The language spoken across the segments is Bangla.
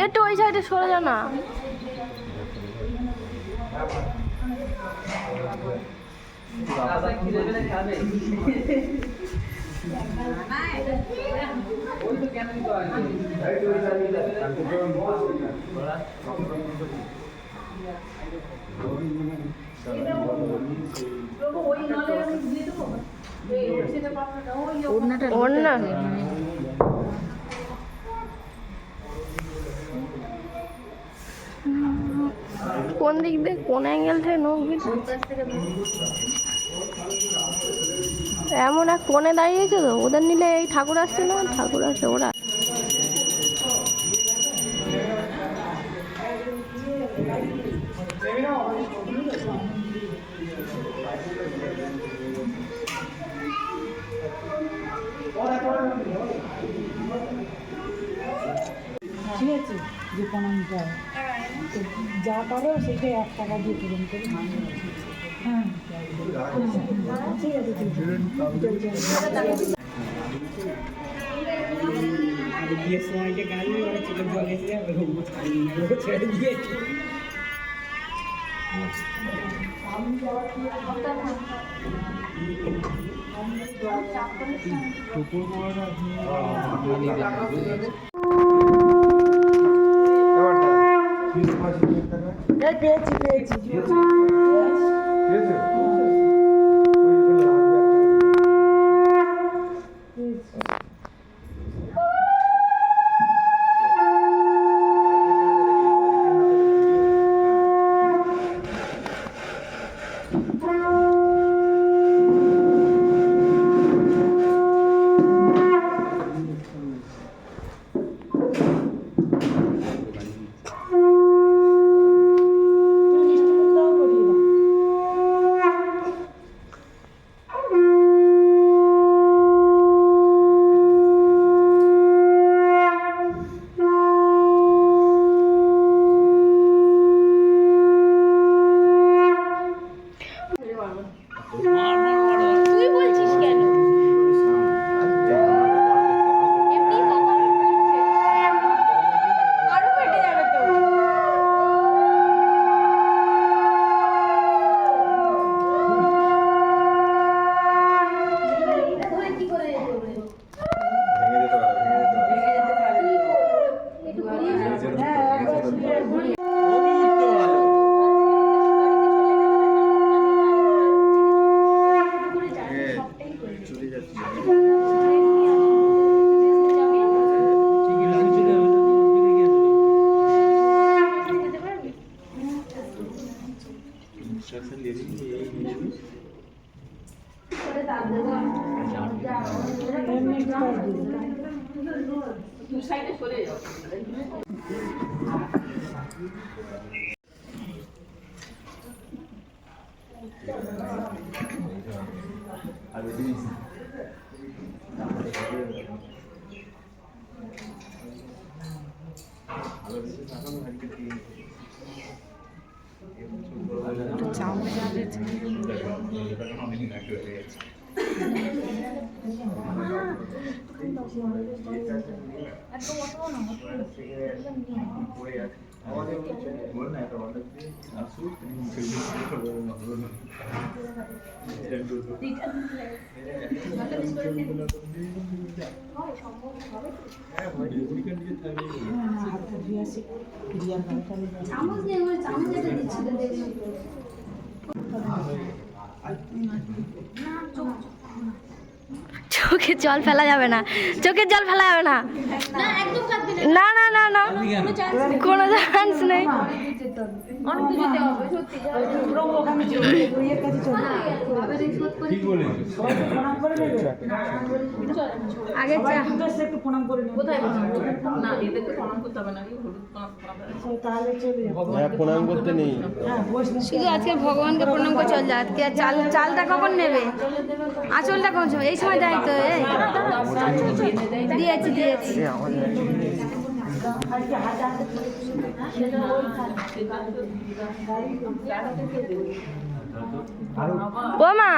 একটু ওই সাইডে সরে যা না। ওড়না কোন দিক দিয়ে কোন অ্যাঙ্গেল থেকে নৌকি এমন এক কোণে দাঁড়িয়েছে তো, ওদের নিলে এই ঠাকুর আসছে না, ঠাকুর আসে ওরা। ঠিক আছে, যে প্রণামটা যা পারো সেটাই 1 টাকা দিয়ে পূরণ করি। হ্যাঁ ঠিক আছে, বিয়ের সময়কে গাড়ি ওরা চলে জল এসে ছেড়ে দিয়েছে। পেয়েছি চোখে জল ফেলা যাবে না, চোখের জল ফেলা যাবে না, না না না না কোনো চান্স নেই। আগে প্রণাম করে প্রণাম করতে নেই, শুধু আজকে ভগবানকে প্রণাম করে চল যা। আজকে চালটা কখন নেবে, আঁচলটা কখন এই সময় দেয় তো, দিয়েছি দিয়েছি। ও মা,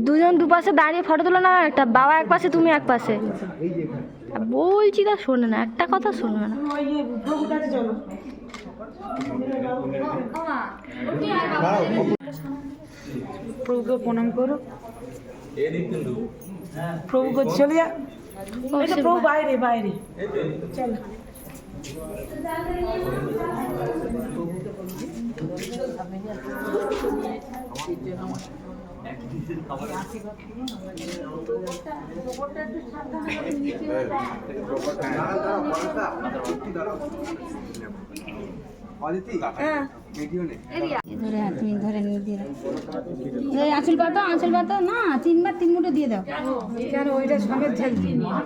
দুজন দুপাশে দাঁড়িয়ে ফটো তোলো না, একটা বাবা এক পাশে তুমি এক পাশে। আর বলছি তা শোনে না, একটা কথা শুনবে না। ওই যে প্রভুর কাছে চলো। প্রভুকে প্রণাম করো। প্রভু কাছে চলে যা। এই তো প্রভু বাইরে বাইরে চলো। ধরে হাত তুমি ধরে নিয়ে দিয়ে দাও। আঁচল পাতো না, তিনবার 3 মুঠো দিয়ে দাও। কেন ওইটা সঙ্গে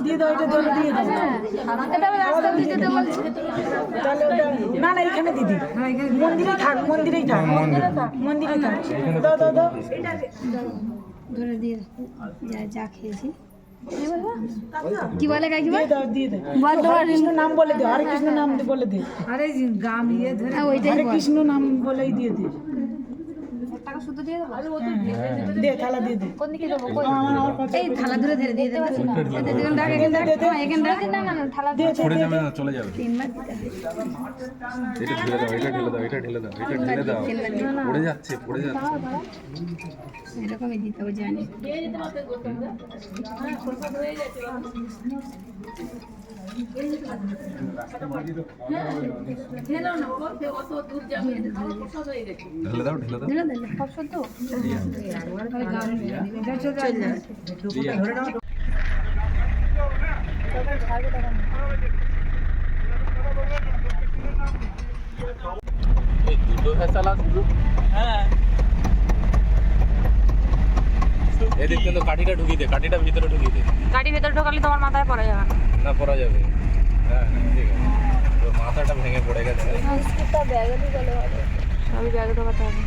দিয়ে দাও, ওইটা ধরে দিয়ে দাও। তাহলে ওটা না না এখানে দিদি, মন্দিরেই থাক, মন্দিরেই থাক, মন্দিরেই থাক। দাও দাও দাও। ধরে দিয়ে দাও। যা খেয়েছি কি বলে কাকি দিয়ে দাও, দিয়ে দাও। হরে কৃষ্ণ নাম বলে দে, হরে কৃষ্ণ নাম বলে দে। আরে গাম ইয়ে ধরে হরে কৃষ্ণ নাম বলেই দিয়ে দে। টাকা শুধু দিয়ে দেবো। দে থালা দিয়ে দে। কোন দিকে দেবো? আমার কাছে এই থালা ধরে ধরে দিয়ে দেবো। থালা দে পড়ে যাবে না, চলে যাবে। 3 বার দিতে হবে। এটা ঢেলে দাও, পড়ে যাচ্ছে। এরকমই দিতে হবে, জানি। ঢেলে দাও। সব শুদ্ধ দুটো ফেসালা শুধু। এদিক কিন্তু কাঠিটা ঢুকিয়ে দে, কাঠিটা ভিতরে ঢুকিয়ে দে। গাড়ি ভেতরে ঢোকালে তোমার মাথায় পড়ে যাবে না। না, পড়া যাবে। হ্যাঁ ঠিক আছে। তো মাথাটা ভেঙে পড়ে গেছে। সবই ব্যাগে ঢোকাতে হবে।